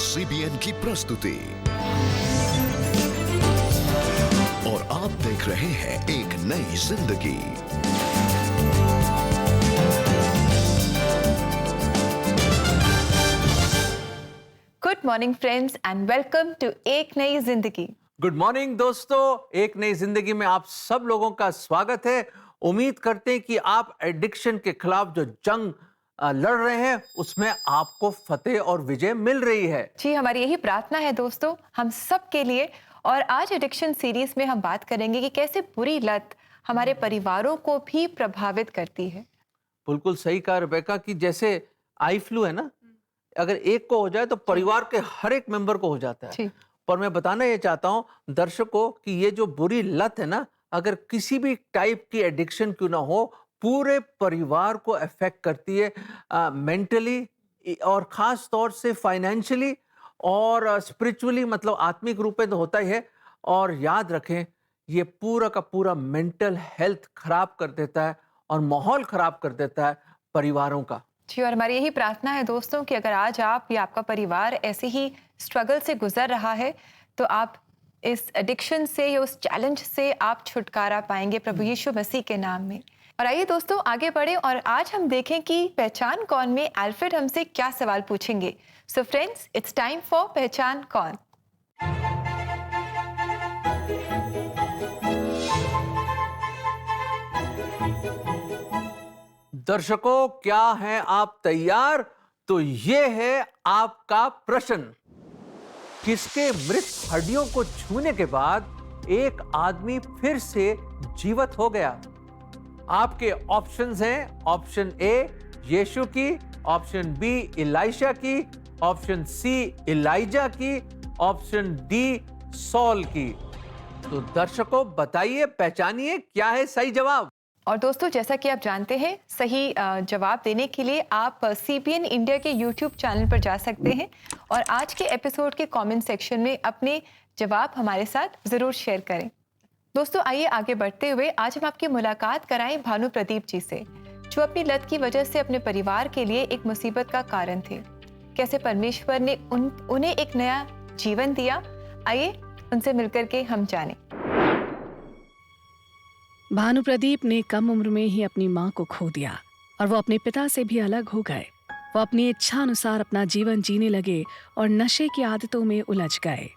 CBN की प्रस्तुति और आप देख रहे हैं एक नई जिंदगी। Good morning friends and welcome to एक नई जिंदगी। गुड मॉर्निंग दोस्तों, एक नई जिंदगी में आप सब लोगों का स्वागत है। उम्मीद करते हैं कि आप एडिक्शन के खिलाफ जो जंग लड़ रहे हैं उसमें आपको फतेह और विजय मिल रही है। जी, हमारी यही प्रार्थना है दोस्तों हम सब के लिए। और आज एडिक्शन सीरीज में हम बात करेंगे कि कैसे बुरी लत हमारे परिवारों को भी प्रभावित करती है। बिल्कुल सही कहा रेबेका कि जैसे आई फ्लू है ना, अगर एक को हो जाए तो परिवार के हर एक मेंबर को हो जाता है। पर मैं बताना ये चाहता हूं दर्शकों कि ये जो बुरी लत है ना, अगर किसी भी टाइप की एडिक्शन क्यों ना हो, पूरे परिवार को अफेक्ट करती है, मेंटली और खास तौर से फाइनेंशियली और स्पिरिचुअली, मतलब आत्मिक रूप में तो होता ही है। और याद रखें, ये पूरा का पूरा मेंटल हेल्थ खराब कर देता है और माहौल खराब कर देता है परिवारों का। जी, और हमारी यही प्रार्थना है दोस्तों कि अगर आज आप या आपका परिवार ऐसे ही स्ट्रगल से गुजर रहा है तो आप इस एडिक्शन से या उस चैलेंज से आप छुटकारा पाएंगे प्रभु यीशु मसीह के नाम में। और आइए दोस्तों आगे बढ़े और आज हम देखें कि पहचान कौन में अल्फ्रेड हमसे क्या सवाल पूछेंगे। So friends, it's time for पहचान कौन। दर्शकों, क्या हैं आप तैयार? तो ये है आपका प्रश्न। किसके मृत हड्डियों को छूने के बाद एक आदमी फिर से जीवित हो गया? आपके ऑप्शंस हैं, ऑप्शन ए यीशु की, ऑप्शन बी इलाइशा की, ऑप्शन सी इलाइजा की, ऑप्शन डी सॉल की। तो दर्शकों बताइए, पहचानिए क्या है सही जवाब। और दोस्तों जैसा कि आप जानते हैं, सही जवाब देने के लिए आप CBN इंडिया के YouTube चैनल पर जा सकते हैं और आज के एपिसोड के कमेंट सेक्शन में अपने जवाब हमारे साथ ज़रूर शेयर करें। दोस्तों आइए आगे बढ़ते हुए आज हम आपकी मुलाकात कराएं भानु प्रदीप जी से, जो अपनी लत की वजह से अपने परिवार के लिए एक मुसीबत का कारण थे। कैसे परमेश्वर ने उन्हें एक नया जीवन दिया, आइए उनसे मिलकर के हम जानें। भानु प्रदीप ने कम उम्र में ही अपनी मां को खो दिया और वो अपने पिता से भी अलग हो गए। वो अपनी इच्छा अनुसार अपना जीवन जीने लगे और नशे की आदतों में उलझ गए।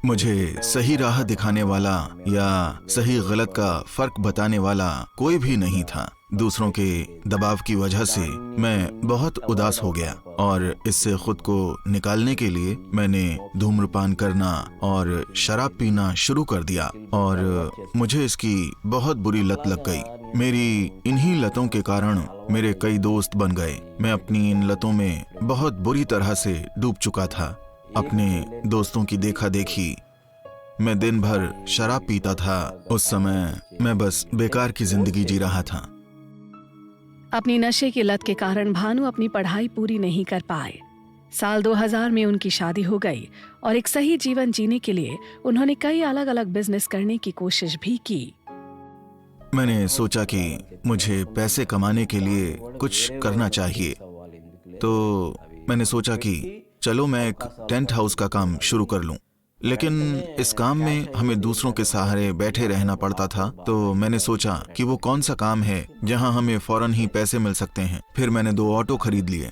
मुझे सही राह दिखाने वाला या सही गलत का फर्क बताने वाला कोई भी नहीं था। दूसरों के दबाव की वजह से मैं बहुत उदास हो गया और इससे खुद को निकालने के लिए मैंने धूम्रपान करना और शराब पीना शुरू कर दिया और मुझे इसकी बहुत बुरी लत लग गई। मेरी इन्हीं लतों के कारण मेरे कई दोस्त बन गए। मैं अपनी इन लतों में बहुत बुरी तरह से डूब चुका था। अपने दोस्तों की देखा देखी मैं दिन भर शराब पीता था। उस समय मैं बस बेकार की जिंदगी जी रहा था। अपनी नशे की लत के कारण भानु अपनी पढ़ाई पूरी नहीं कर पाए। साल 2000 में उनकी शादी हो गई और एक सही जीवन जीने के लिए उन्होंने कई अलग अलग बिजनेस करने की कोशिश भी की। मैंने सोचा कि मुझे पैसे कमाने के लिए कुछ करना चाहिए, तो मैंने सोचा कि चलो मैं एक टेंट हाउस का काम शुरू कर लूं। लेकिन इस काम में हमें दूसरों के सहारे बैठे रहना पड़ता था, तो मैंने सोचा कि वो कौन सा काम है जहां हमें फौरन ही पैसे मिल सकते हैं। फिर मैंने 2 ऑटो खरीद लिए।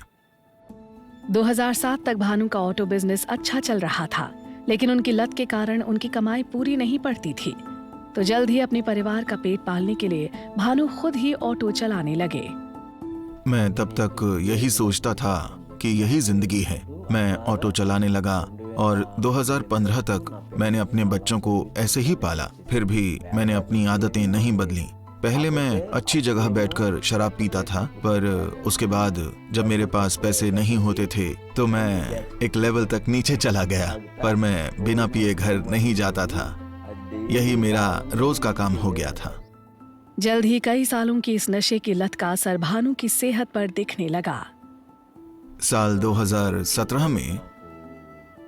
2007 तक भानु का ऑटो बिजनेस अच्छा चल रहा था, लेकिन उनकी लत के कारण उनकी कमाई पूरी नहीं पड़ती थी। तो जल्द ही अपने परिवार का पेट पालने के लिए भानु खुद ही ऑटो चलाने लगे। मैं तब तक यही सोचता था कि यही जिंदगी है। मैं ऑटो चलाने लगा और 2015 तक मैंने अपने बच्चों को ऐसे ही पाला। फिर भी मैंने अपनी आदतें नहीं बदली। पहले मैं अच्छी जगह बैठकर शराब पीता था, पर उसके बाद जब मेरे पास पैसे नहीं होते थे तो मैं एक लेवल तक नीचे चला गया। पर मैं बिना पिए घर नहीं जाता था। यही मेरा रोज का काम हो गया था। जल्द ही कई सालों की इस नशे की लत का असर भानु की सेहत पर दिखने लगा। साल 2017 में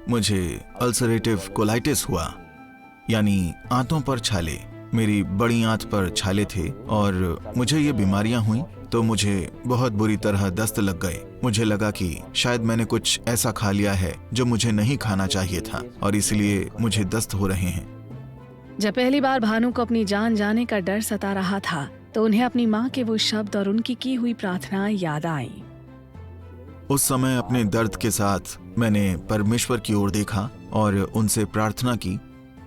मुझे अल्सरेटिव कोलाइटिस हुआ, यानी आंतों पर छाले। मेरी बड़ी आंत पर छाले थे और मुझे ये बीमारियां हुई तो मुझे बहुत बुरी तरह दस्त लग गए। मुझे लगा कि शायद मैंने कुछ ऐसा खा लिया है जो मुझे नहीं खाना चाहिए था और इसलिए मुझे दस्त हो रहे हैं। जब पहली बार भानु को अपनी जान जाने का डर सता रहा था तो उन्हें अपनी माँ के वो शब्द और उनकी की हुई प्रार्थनाएं याद आई। उस समय अपने दर्द के साथ मैंने परमेश्वर की ओर देखा और उनसे प्रार्थना की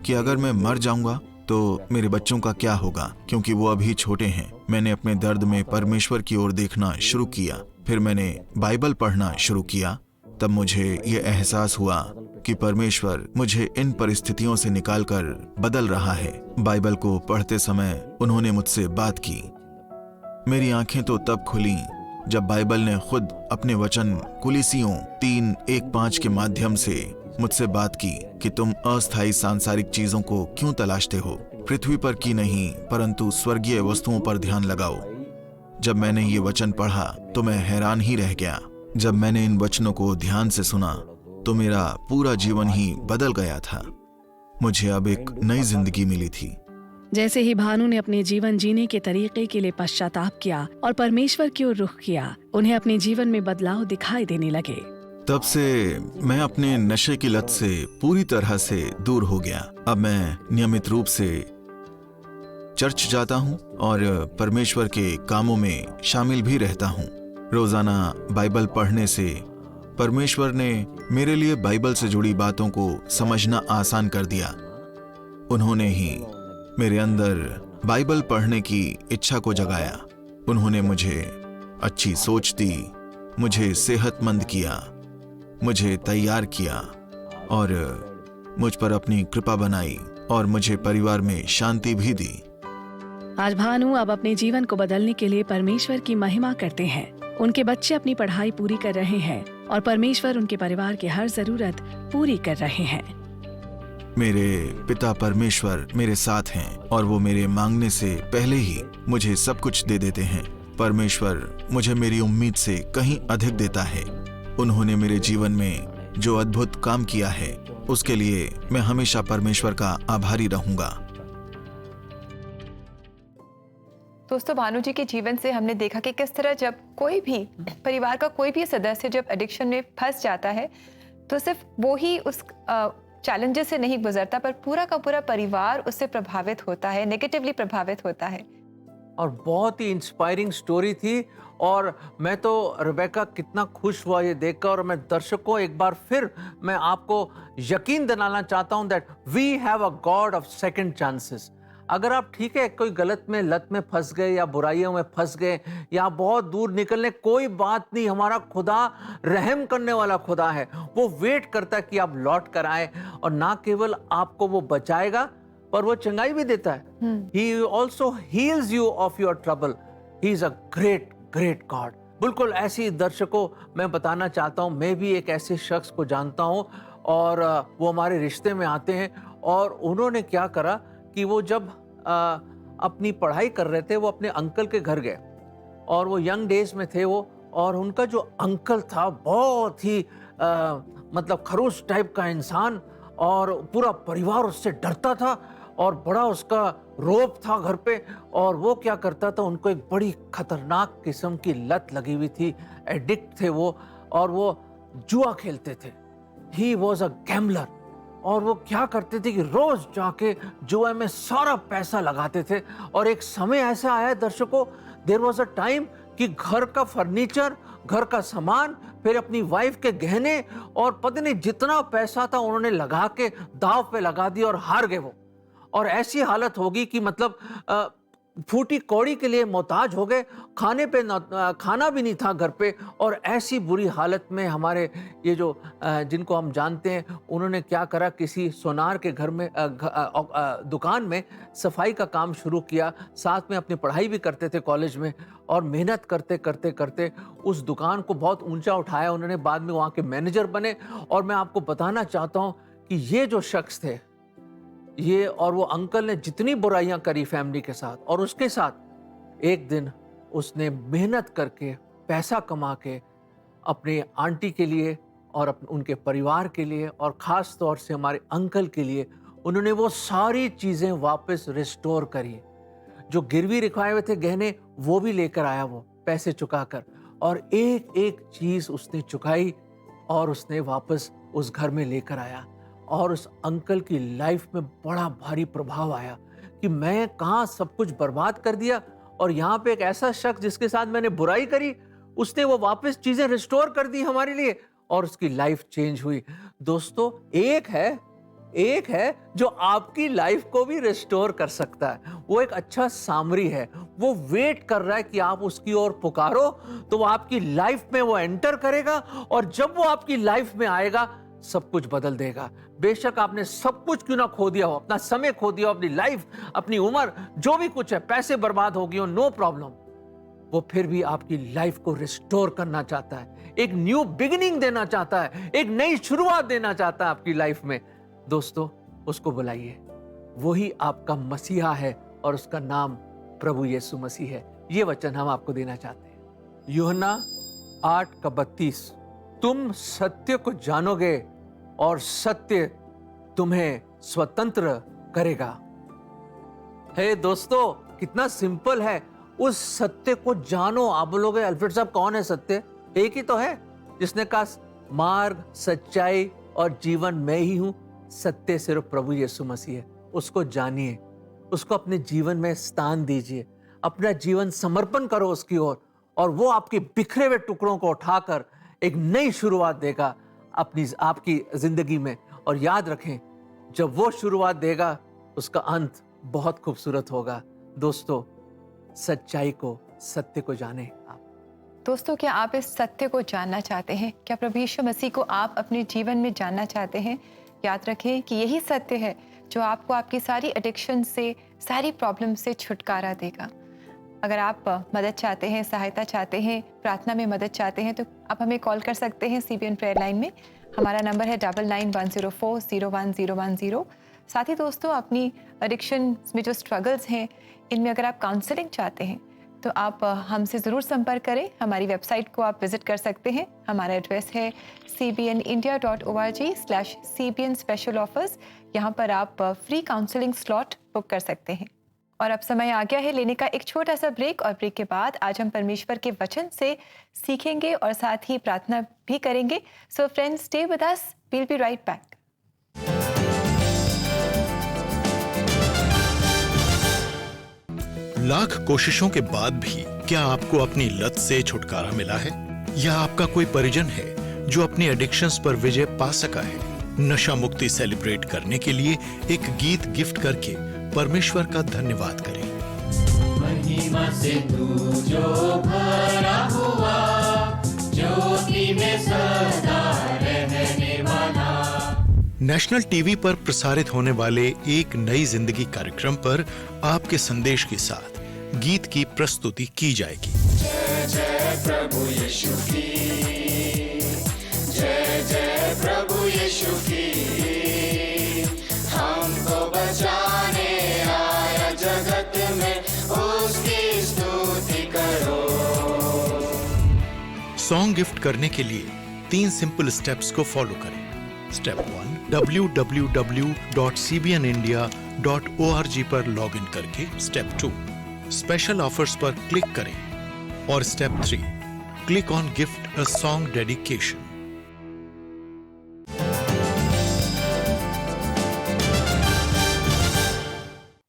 कि अगर मैं मर जाऊंगा तो मेरे बच्चों का क्या होगा, क्योंकि वो अभी छोटे हैं। मैंने अपने दर्द में परमेश्वर की ओर देखना शुरू किया। फिर मैंने बाइबल पढ़ना शुरू किया। तब मुझे ये एहसास हुआ कि परमेश्वर मुझे इन परिस्थितियों से निकालकर बदल रहा है। बाइबल को पढ़ते समय उन्होंने मुझसे बात की। मेरी आंखें तो तब खुली जब बाइबल ने खुद अपने वचन कुलिसियों 3:1-5 के माध्यम से मुझसे बात की कि तुम अस्थायी सांसारिक चीजों को क्यों तलाशते हो, पृथ्वी पर की नहीं परंतु स्वर्गीय वस्तुओं पर ध्यान लगाओ। जब मैंने ये वचन पढ़ा तो मैं हैरान ही रह गया। जब मैंने इन वचनों को ध्यान से सुना तो मेरा पूरा जीवन ही बदल गया था। मुझे अब एक नई जिंदगी मिली थी। जैसे ही भानु ने अपने जीवन जीने के तरीके के लिए पश्चाताप किया और परमेश्वर की ओर रुख किया, उन्हें अपने जीवन में बदलाव दिखाई देने लगे। तब से मैं अपने नशे की लत से पूरी तरह से दूर हो गया। अब मैं नियमित रूप से चर्च जाता हूँ और परमेश्वर के कामों में शामिल भी रहता हूँ। रोजाना बाइबल पढ़ने से परमेश्वर ने मेरे लिए बाइबल से जुड़ी बातों को समझना आसान कर दिया। उन्होंने ही मेरे अंदर बाइबल पढ़ने की इच्छा को जगाया। उन्होंने मुझे अच्छी सोच दी, मुझे सेहतमंद किया, मुझे तैयार किया और मुझ पर अपनी कृपा बनाई और मुझे परिवार में शांति भी दी। आज भानु अब अपने जीवन को बदलने के लिए परमेश्वर की महिमा करते हैं। उनके बच्चे अपनी पढ़ाई पूरी कर रहे हैं और परमेश्वर उनके परिवार की हर जरूरत पूरी कर रहे हैं। मेरे पिता परमेश्वर मेरे साथ हैं और वो मेरे मांगने से पहले ही मुझे सब कुछ दे देते हैं। परमेश्वर मुझे मेरी उम्मीद से कहीं अधिक देता है। उन्होंने मेरे जीवन में जो अद्भुत काम किया है उसके लिए मैं हमेशा परमेश्वर का आभारी रहूंगा। दोस्तों, भानु जी के जीवन से हमने देखा कि किस तरह जब कोई भी परिवार का कोई भी सदस्य जब एडिक्शन में फंस जाता है तो सिर्फ वो ही उस चैलेंजेस से नहीं गुजरता पर पूरा का पूरा परिवार उससे प्रभावित होता है, नेगेटिवली प्रभावित होता है। और बहुत ही इंस्पायरिंग स्टोरी थी और मैं तो रेबेका कितना खुश हुआ ये देखकर। और मैं दर्शकों एक बार फिर मैं आपको यकीन दिलाना चाहता हूं that we have a god of second chances. अगर आप ठीक है कोई गलत में लत में फंस गए या बुराइयों में फंस गए या बहुत दूर निकलने, कोई बात नहीं। हमारा खुदा रहम करने वाला खुदा है। वो वेट करता है कि आप लौट कर आए और ना केवल आपको वो बचाएगा पर वो चंगाई भी देता है। He also heals you of your trouble. He is a great, great God. बिल्कुल ऐसी दर्शकों मैं बताना चाहता हूँ, मैं भी एक ऐसे शख्स को जानता हूँ और वो हमारे रिश्ते में आते हैं। और उन्होंने क्या करा कि वो जब अपनी पढ़ाई कर रहे थे वो अपने अंकल के घर गए और वो यंग डेज में थे वो, और उनका जो अंकल था बहुत ही मतलब खड़ूस टाइप का इंसान और पूरा परिवार उससे डरता था और बड़ा उसका रोब था घर पे। और वो क्या करता था, उनको एक बड़ी खतरनाक किस्म की लत लगी हुई थी, एडिक्ट थे वो और वो जुआ खेलते थे। ही वॉज अ गैम्बलर और वो क्या करते थे कि रोज जाके जुआ में सारा पैसा लगाते थे। और एक समय ऐसा आया दर्शकों, देयर वॉज अ टाइम कि घर का फर्नीचर, घर का सामान, फिर अपनी वाइफ के गहने और पता नहीं जितना पैसा था उन्होंने लगा के दांव पे लगा दिया और हार गए वो। और ऐसी हालत होगी कि मतलब फूटी कौड़ी के लिए मोहताज हो गए, खाने पे खाना भी नहीं था घर पे। और ऐसी बुरी हालत में हमारे ये जो जिनको हम जानते हैं, उन्होंने क्या करा, किसी सोनार के घर में दुकान में सफाई का काम शुरू किया, साथ में अपनी पढ़ाई भी करते थे कॉलेज में। और मेहनत करते करते करते उस दुकान को बहुत ऊंचा उठाया उन्होंने, बाद में वहाँ के मैनेजर बने। और मैं आपको बताना चाहता हूँ कि ये जो शख्स थे, ये और वो अंकल ने जितनी बुराइयां करी फैमिली के साथ, और उसके साथ एक दिन उसने मेहनत करके पैसा कमा के अपने आंटी के लिए और उनके परिवार के लिए और ख़ास तौर से हमारे अंकल के लिए उन्होंने वो सारी चीज़ें वापस रिस्टोर करी। जो गिरवी रखाए हुए थे गहने वो भी लेकर आया वो, पैसे चुकाकर, और एक एक चीज उसने चुकाई और उसने वापस उस घर में लेकर आया। और उस अंकल की लाइफ में बड़ा भारी प्रभाव आया कि मैं कहाँ सब कुछ बर्बाद कर दिया, और यहाँ पे एक ऐसा शख्स जिसके साथ मैंने बुराई करी, उसने वो वापस चीजें रिस्टोर कर दी हमारे लिए, और उसकी लाइफ चेंज हुई। दोस्तों, एक है जो आपकी लाइफ को भी रिस्टोर कर सकता है। वो एक अच्छा सामरी है, वो वेट कर रहा है कि आप उसकी ओर पुकारो तो वो आपकी लाइफ में वो एंटर करेगा, और जब वो आपकी लाइफ में आएगा सब कुछ बदल देगा। बेशक आपने सब कुछ क्यों ना खो दिया हो, अपना समय खो दिया हो, अपनी लाइफ, अपनी उम्र, जो भी कुछ है, पैसे बर्बाद हो गए हो, नो प्रॉब्लम, वो फिर भी आपकी लाइफ को रिस्टोर करना चाहता है, एक न्यू बिगिनिंग देना चाहता है, एक नई शुरुआत देना चाहता है आपकी लाइफ में। दोस्तों, उसको बुलाइए, वही आपका मसीहा है और उसका नाम प्रभु यीशु मसीह है। ये वचन हम आपको देना चाहते हैं। यूहन्ना 8:32, तुम सत्य को जानोगे और सत्य तुम्हें स्वतंत्र करेगा। हे दोस्तों, कितना सिंपल है, उस सत्य को जानो। आप बोलोगे अल्फ्रेड साहब कौन है सत्य? एक ही तो है जिसने कहा मार्ग, सच्चाई और जीवन मैं ही हूं। सत्य सिर्फ प्रभु यीशु मसीह है। उसको जानिए, उसको अपने जीवन में स्थान दीजिए, अपना जीवन समर्पण करो उसकी ओर, और वो आपके बिखरे हुए टुकड़ों को उठाकर एक नई शुरुआत देगा आपकी जिंदगी में। और याद रखें, जब वो शुरुआत देगा उसका अंत बहुत खूबसूरत होगा। दोस्तों, सच्चाई को, सत्य को जाने आप। दोस्तों, क्या आप इस सत्य को जानना चाहते हैं? क्या प्रभु यीशु मसीह को आप अपने जीवन में जानना चाहते हैं? याद रखें कि यही सत्य है जो आपको आपकी सारी एडिक्शन से, सारी प्रॉब्लम से छुटकारा देगा। अगर आप मदद चाहते हैं, सहायता चाहते हैं, प्रार्थना में मदद चाहते हैं, तो आप हमें कॉल कर सकते हैं CBN प्रेयर लाइन में। हमारा नंबर है 9910401010। साथ ही दोस्तों, अपनी एडिक्शन में जो स्ट्रगल्स हैं, इनमें अगर आप काउंसलिंग चाहते हैं तो आप हमसे ज़रूर संपर्क करें। हमारी वेबसाइट को आप विज़िट कर सकते हैं। हमारा एड्रेस है cbnindia.org/CBN स्पेशल ऑफर्स। यहाँ पर आप फ्री काउंसलिंग स्लॉट बुक कर सकते हैं। और अब समय आ गया है लेने का एक छोटा सा ब्रेक, और ब्रेक के बाद आज हम परमेश्वर के वचन से सीखेंगे और साथ ही प्रार्थना भी करेंगे। So friends, stay with us, we will be right back. Lakh कोशिशों के बाद भी क्या आपको अपनी लत से छुटकारा मिला है? या आपका कोई परिजन है जो अपनी एडिक्शंस पर विजय पा सका है? नशा मुक्ति सेलिब्रेट करने के लिए एक गीत गिफ्ट करके परमेश्वर का धन्यवाद करें। महिमा से तू जो भरा हुआ, ज्योति में सदा रहने वाला। नेशनल टीवी पर प्रसारित होने वाले एक नई जिंदगी कार्यक्रम पर आपके संदेश के साथ गीत की प्रस्तुति की जाएगी। जय जय प्रभु यीशु की, जय जय प्रभु यीशु की, हमको बचाने आया जगत में, उसकी स्तुति करो। सॉन्ग गिफ्ट करने के लिए 3 सिंपल स्टेप्स को फॉलो करें। स्टेप 1, www.cbnindia.org पर लॉगिन करके। स्टेप 2, स्पेशल ऑफर्स पर क्लिक करें। और step 3, click on gift a song dedication.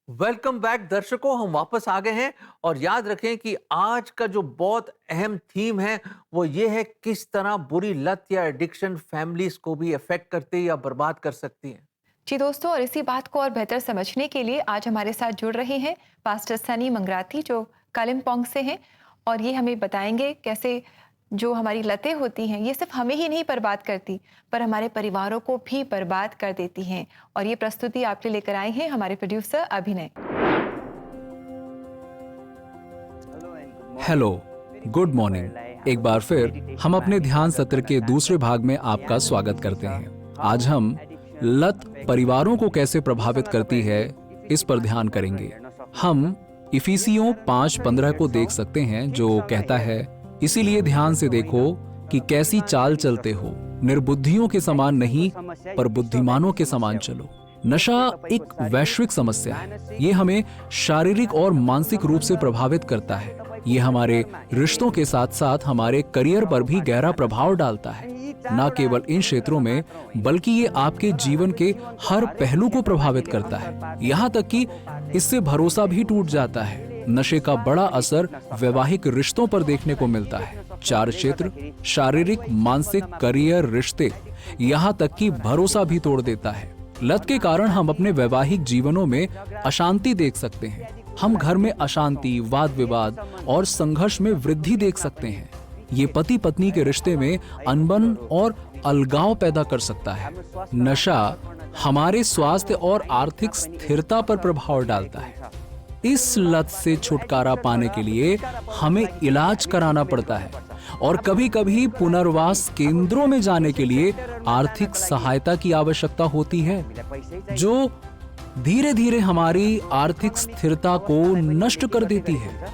Welcome back दर्शकों, हम वापस आ गए हैं। और याद रखें कि आज का जो बहुत अहम थीम है वो ये है, किस तरह बुरी लत या एडिक्शन फैमिलीज को भी अफेक्ट करती या बर्बाद कर सकती है। जी दोस्तों, और इसी बात को और बेहतर समझने के लिए आज हमारे साथ जुड़ रहे हैं पास्टर सनी मंगराती, जो कालिम्पोंग से हैं, और ये हमें बताएंगे कैसे जो हमारी लतें होती हैं ये सिर्फ हमें ही नहीं बर्बाद करती, पर हमारे परिवारों को भी बर्बाद कर देती हैं। और ये प्रस्तुति आपके लेकर आए हैं हमारे प्रोड्यूसर अभिनय। Hello, good morning. एक बार फिर हम अपने ध्यान सत्र के दूसरे भाग में आपका स्वागत करते हैं। आज हम लत परिवारों को कैसे प्रभावित करती है इस पर ध्यान करेंगे। हम इफिसियों 5:15 को देख सकते हैं, जो कहता है, इसीलिए ध्यान से देखो कि कैसी चाल चलते हो, निर्बुद्धियों के समान नहीं पर बुद्धिमानों के समान चलो। नशा एक वैश्विक समस्या है। ये हमें शारीरिक और मानसिक रूप से प्रभावित करता है। ये हमारे रिश्तों के साथ साथ हमारे करियर पर भी गहरा प्रभाव डालता है। न केवल इन क्षेत्रों में बल्कि ये आपके जीवन के हर पहलू को प्रभावित करता है। यहाँ तक कि इससे भरोसा भी टूट जाता है। नशे का बड़ा असर वैवाहिक रिश्तों पर देखने को मिलता है। 4 क्षेत्र शारीरिक, मानसिक, करियर, रिश्ते, यहाँ तक कि भरोसा भी तोड़ देता है। लत के कारण हम अपने वैवाहिक जीवनों में अशांति देख सकते हैं। हम घर में अशांति, वाद विवाद और संघर्ष में वृद्धि देख सकते हैं। ये पति पत्नी के रिश्ते में अनबन और अलगाव पैदा कर सकता है। नशा हमारे स्वास्थ्य और आर्थिक स्थिरता पर प्रभाव डालता है। इस लत से छुटकारा पाने के लिए हमें इलाज कराना पड़ता है और कभी-कभी पुनर्वास केंद्रों में जाने के लिए आर्थिक सहायता की आवश्यकता होती है, जो धीरे-धीरे हमारी आर्थिक स्थिरता को नष्ट कर देती है।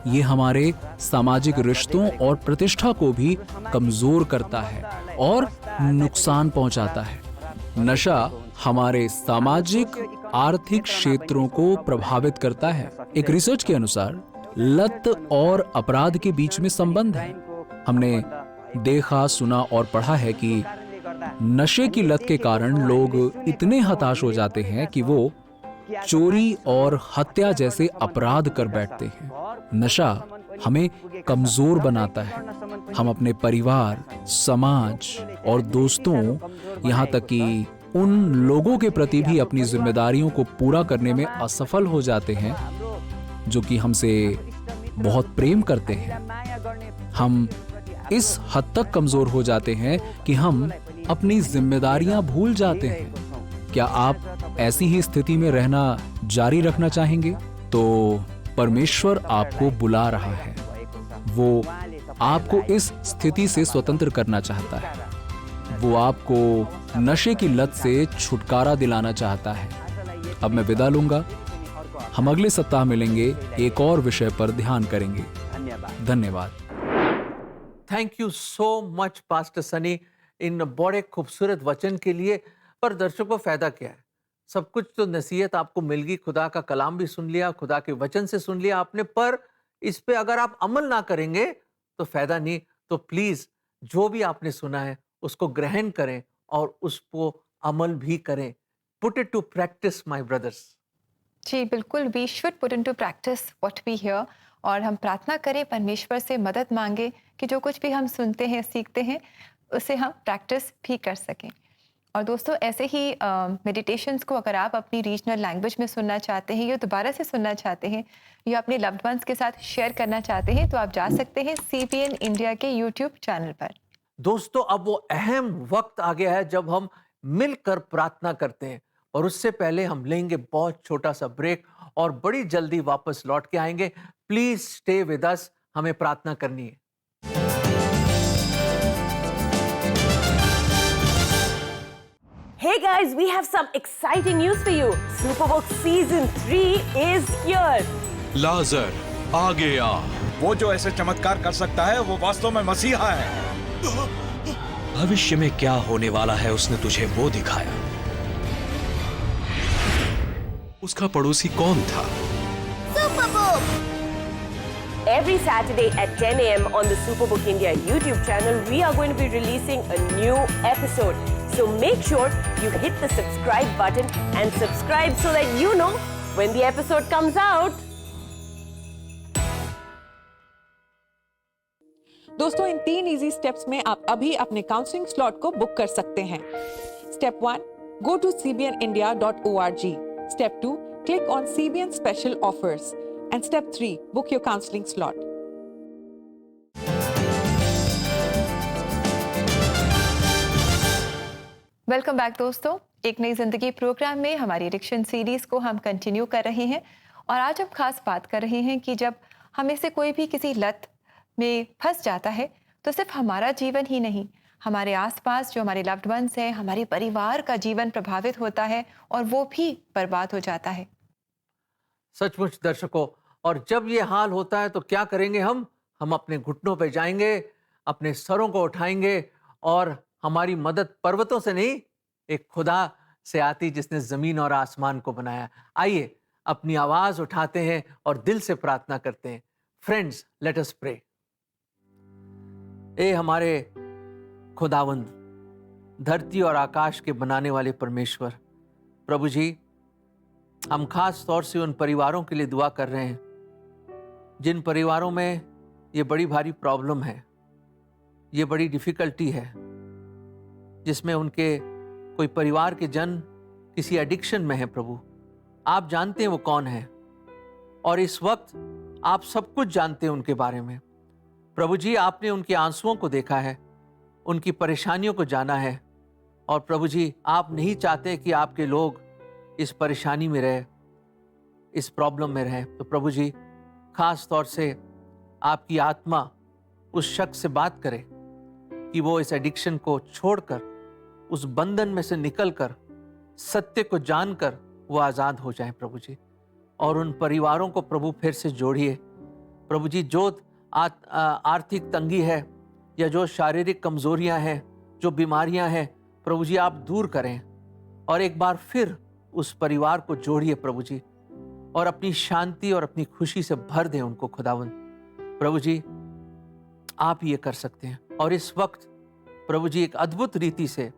ये हमारे सामाजिक रिश्तों और प्रतिष्ठा को भी कमजोर करता है और नुकसान पहुंचाता है। नशा हमारे सामाजिक, आर्थिक क्षेत्रों को प्रभावित करता है। एक रिसर्च के अनुसार लत और अपराध के बीच में संबंध है। हमने देखा, सुना और पढ़ा है कि नशे की लत के कारण लोग इतने हताश हो जाते हैं कि वो चोरी और हत्या जैसे अपराध कर बैठते हैं। नशा हमें कमजोर बनाता है। हम अपने परिवार, समाज और दोस्तों, यहाँ तक कि उन लोगों के प्रति भी अपनी जिम्मेदारियों को पूरा करने में असफल हो जाते हैं जो कि हमसे बहुत प्रेम करते हैं। हम इस हद तक कमजोर हो जाते हैं कि हम अपनी जिम्मेदारियां भूल जाते हैं। क्या आप ऐसी ही स्थिति में रहना जारी रखना चाहेंगे? तो परमेश्वर आपको बुला रहा है। वो आपको इस स्थिति से स्वतंत्र करना चाहता है। वो आपको नशे की लत से छुटकारा दिलाना चाहता है। अब मैं विदा लूंगा। हम अगले सप्ताह मिलेंगे, एक और विषय पर ध्यान करेंगे। धन्यवाद। Thank you so much pastor Sunny इन बड़े खूबसूरत वचन के लिए। पर दर्शकों, फायदा क्या है? सब कुछ तो नसीहत आपको मिल गई, खुदा का कलाम भी सुन लिया, खुदा के वचन से सुन लिया आपने, पर इस पे अगर आप अमल ना करेंगे तो फायदा नहीं। तो प्लीज जो भी आपने सुना है उसको ग्रहण करें और उसको अमल भी करें। Put it to practice my brothers. जी बिल्कुल, we should put into practice what we hear. और हम प्रार्थना करें, परमेश्वर से मदद मांगे कि जो कुछ भी हम सुनते हैं, सीखते हैं, उसे हम प्रैक्टिस भी कर सकें। और दोस्तों, ऐसे ही मेडिटेशंस को अगर आप अपनी रीजनल लैंग्वेज में सुनना चाहते हैं या दोबारा से सुनना चाहते हैं या अपने लव्ड वंस के साथ शेयर करना चाहते हैं, तो आप जा सकते हैं CBN इंडिया के YouTube चैनल पर। दोस्तों, अब वो अहम वक्त आ गया है जब हम मिलकर प्रार्थना करते हैं, और उससे पहले हम लेंगे बहुत छोटा सा ब्रेक और बड़ी जल्दी वापस लौट के आएंगे। प्लीज स्टे विद अस, हमें प्रार्थना करनी है। Hey guys, we have some exciting news for you. Superbook Season 3 is here. लाजर आ गया। वो जो ऐसे चमत्कार कर सकता है वो वास्तव में मसीहा है। भविष्य में क्या होने वाला है उसने तुझे वो दिखाया। उसका पड़ोसी कौन था? Superbook! Every Saturday at 10 a.m. on the Superbook India YouTube channel, we are going to be releasing a new episode. So make sure you hit the subscribe button and subscribe so that you know when the episode comes out. दोस्तों, इन 3 easy steps में आप अभी अपने counselling slot को book कर सकते हैं। Step 1, go to cbnindia.org. Step 2, click on CBN special offers. And step 3, book your counseling slot. Welcome back दोस्तों। एक नई जिंदगी प्रोग्राम में हमारी एडिक्शन सीरीज को हम कंटिन्यू कर रहे हैं, और आज हम खास बात कर रहे हैं कि जब हमें से कोई भी किसी लत में फंस जाता है तो सिर्फ हमारा जीवन ही नहीं, हमारे आसपास जो हमारे लव्ड वंस हैं, हमारे परिवार का जीवन प्रभावित होता है और वो भी बर्बाद हो जाता है। सचमुच दर्शकों, और जब ये हाल होता है तो क्या करेंगे हम अपने घुटनों पे जाएंगे, अपने सरों को उठाएंगे, और हमारी मदद पर्वतों से नहीं, एक खुदा से आती जिसने जमीन और आसमान को बनाया। आइए अपनी आवाज उठाते हैं और दिल से प्रार्थना करते हैं। Friends, let us pray. ए हमारे खुदावंद, धरती और आकाश के बनाने वाले परमेश्वर, प्रभु जी, हम खास तौर से उन परिवारों के लिए दुआ कर रहे हैं जिन परिवारों में ये बड़ी भारी प्रॉब्लम है, ये बड़ी डिफिकल्टी है, जिसमें उनके कोई परिवार के जन किसी एडिक्शन में है। प्रभु, आप जानते हैं वो कौन है, और इस वक्त आप सब कुछ जानते हैं उनके बारे में। प्रभु जी, आपने उनके आंसुओं को देखा है, उनकी परेशानियों को जाना है, और प्रभु जी, आप नहीं चाहते कि आपके लोग इस परेशानी में रहे, इस प्रॉब्लम में रहे। तो प्रभु जी, खास तौर से आपकी आत्मा उस शख्स से बात करे कि वो इस एडिक्शन को छोड़कर, उस बंधन में से निकलकर, सत्य को जानकर वो आज़ाद हो जाए प्रभु जी। और उन परिवारों को प्रभु फिर से जोड़िए प्रभु जी। जो आर्थिक तंगी है या जो शारीरिक कमजोरियां हैं, जो बीमारियां हैं, प्रभु जी आप दूर करें, और एक बार फिर उस परिवार को जोड़िए प्रभु जी, और अपनी शांति और अपनी खुशी से भर दें उनको। खुदावंद प्रभु जी, आप ये कर सकते हैं, और इस वक्त प्रभु जी एक अद्भुत रीति से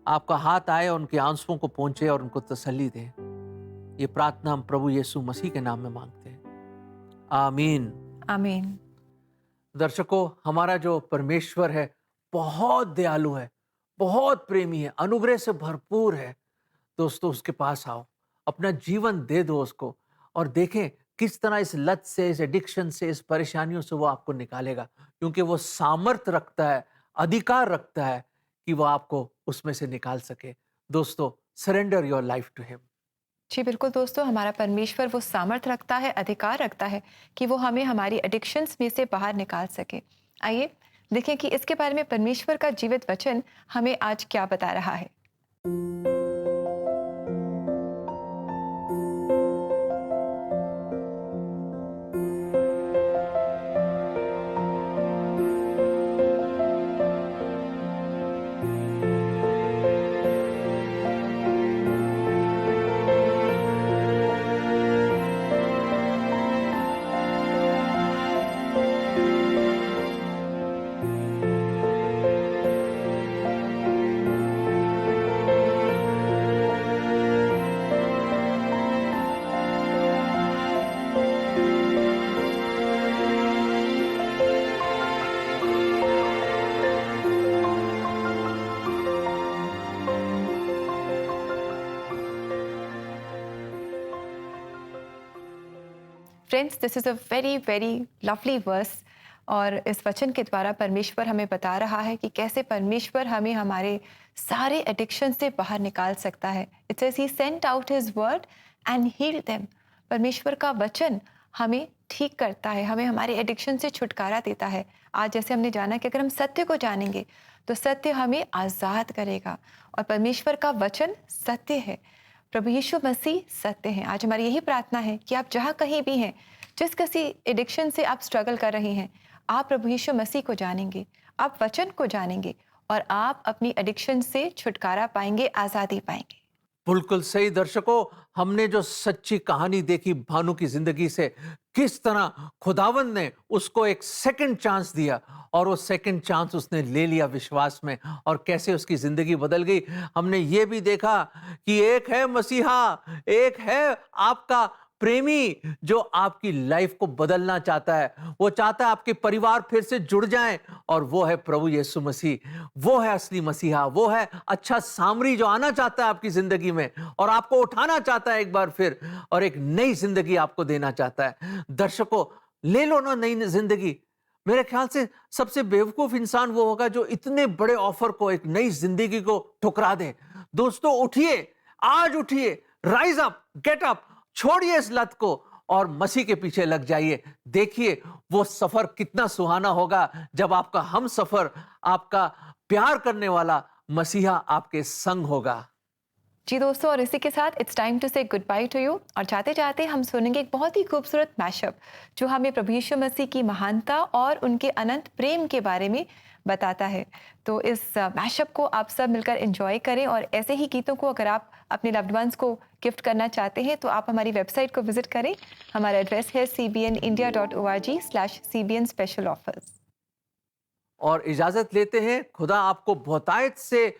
आपका हाथ आए और उनके आंसुओं को पहुंचे और उनको तसल्ली दें। ये प्रार्थना हम प्रभु यीशु मसीह के नाम में मांगते हैं, आमीन। आमीन। दर्शकों, हमारा जो परमेश्वर है बहुत दयालु है, बहुत प्रेमी है, अनुग्रह से भरपूर है। दोस्तों, उसके पास आओ, अपना जीवन दे दो उसको, और देखें किस तरह इस लत से, इस एडिक्शन से, इस परेशानियों से वो आपको निकालेगा, क्योंकि वो सामर्थ्य रखता है, अधिकार रखता है कि वो आपको उसमें से निकाल सके। दोस्तों, surrender your life to him. जी बिल्कुल दोस्तों, हमारा परमेश्वर वो सामर्थ रखता है, अधिकार रखता है कि वो हमें हमारी एडिक्शंस में से बाहर निकाल सके। आइए देखें कि इसके बारे में परमेश्वर का जीवित वचन हमें आज क्या बता रहा है। Friends, this is a very very lovely verse, और इस वचन के द्वारा परमेश्वर हमें बता रहा है कि कैसे परमेश्वर हमें हमारे सारे एडिक्शन से बाहर निकाल सकता है। It says he sent out his word and healed them. परमेश्वर का वचन हमें ठीक करता है, हमें हमारे एडिक्शन से छुटकारा देता है। आज जैसे हमने जाना कि अगर हम सत्य को जानेंगे तो सत्य हमें आज़ाद करेगा, और परमेश्वर का वचन सत्य है, प्रभु यीशु मसीह सत्य हैं। आज हमारी यही प्रार्थना है कि आप जहाँ कहीं भी हैं, जिस किसी एडिक्शन से आप स्ट्रगल कर रहे हैं, आप प्रभु यीशु मसीह को जानेंगे, आप वचन को जानेंगे, और आप अपनी एडिक्शन से छुटकारा पाएंगे, आज़ादी पाएंगे। बिल्कुल सही। दर्शकों, हमने जो सच्ची कहानी देखी भानु की जिंदगी से, किस तरह खुदावंद ने उसको एक सेकंड चांस दिया, और वो सेकंड चांस उसने ले लिया विश्वास में, और कैसे उसकी जिंदगी बदल गई। हमने ये भी देखा कि एक है मसीहा, एक है आपका प्रेमी जो आपकी लाइफ को बदलना चाहता है। वो चाहता है आपके परिवार फिर से जुड़ जाएं, और वो है प्रभु यीशु मसीह। वो है असली मसीहा, वो है अच्छा सामरी जो आना चाहता है आपकी जिंदगी में और आपको उठाना चाहता है एक बार फिर, और एक नई जिंदगी आपको देना चाहता है। दर्शकों, ले लो ना नई जिंदगी। मेरे ख्याल से सबसे बेवकूफ इंसान वो होगा जो इतने बड़े ऑफर को, एक नई जिंदगी को ठुकरा दे। दोस्तों, उठिए, आज उठिए, राइज अप, गेट अप, छोड़िए इस लत को और मसीह के पीछे लग जाइए। देखिए वो सफर कितना सुहाना होगा जब आपका हम सफर, आपका प्यार करने वाला मसीहा आपके संग होगा। जी दोस्तों, और इसी के साथ इट्स टाइम टू से गुड बाय टू यू। और जाते जाते हम सुनेंगे एक बहुत ही खूबसूरत मैशअप जो हमें प्रभु यीशु मसीह की महानता और उनके अनंत प्रेम के बारे में बताता है। तो इस मैशअप को आप सब मिलकर एंजॉय करें, और ऐसे ही गीतों को अगर आप अपने लव्ड वंस को गिफ्ट करना चाहते हैं तो आप हमारी वेबसाइट को विजिट करें। हमारा एड्रेस है cbnindia.org/cbn special offers। और इजाजत लेते हैं। खुदा आपको बहुतायत से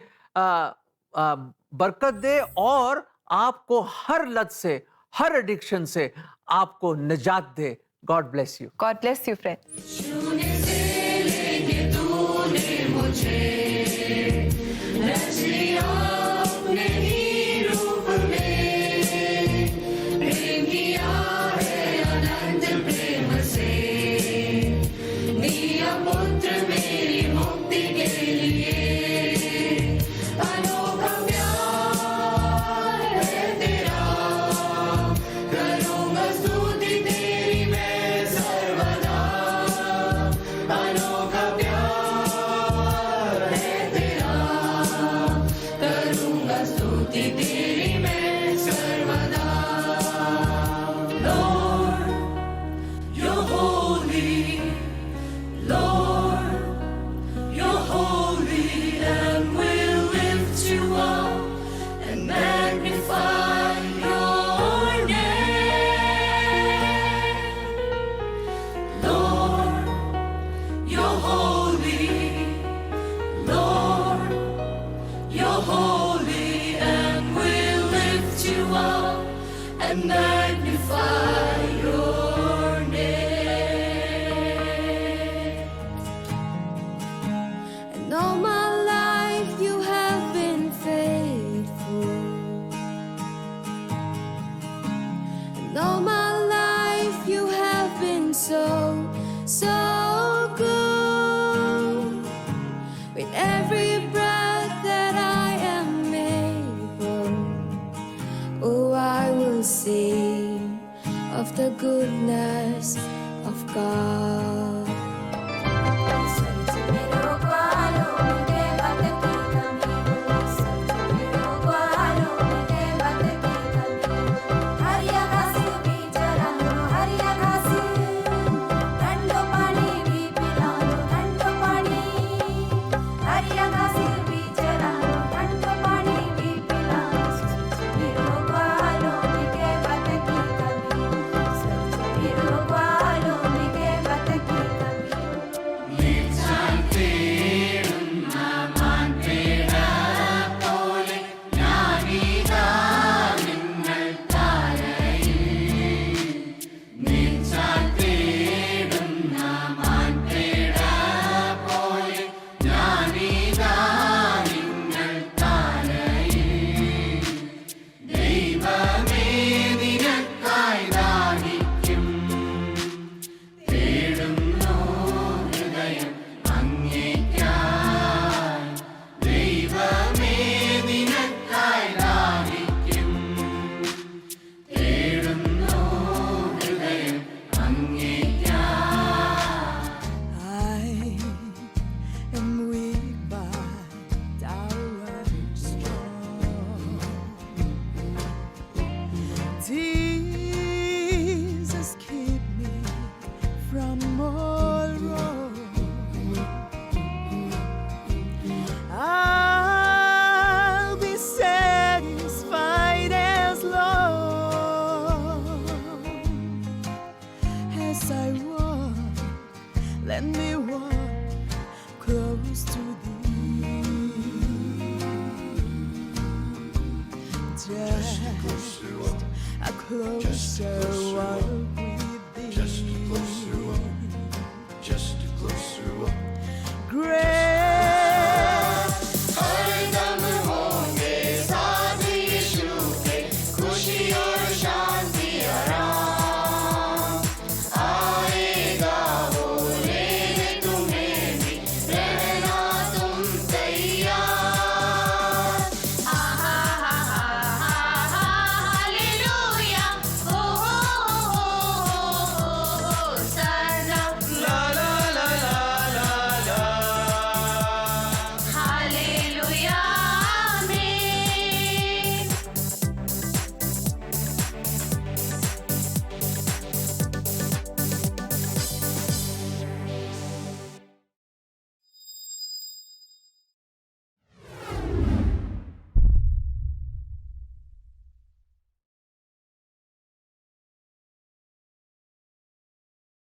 बरकत दे और आपको हर लत से, हर एडिक्शन से आपको निजात दे। God bless you. God bless you friend. and magnify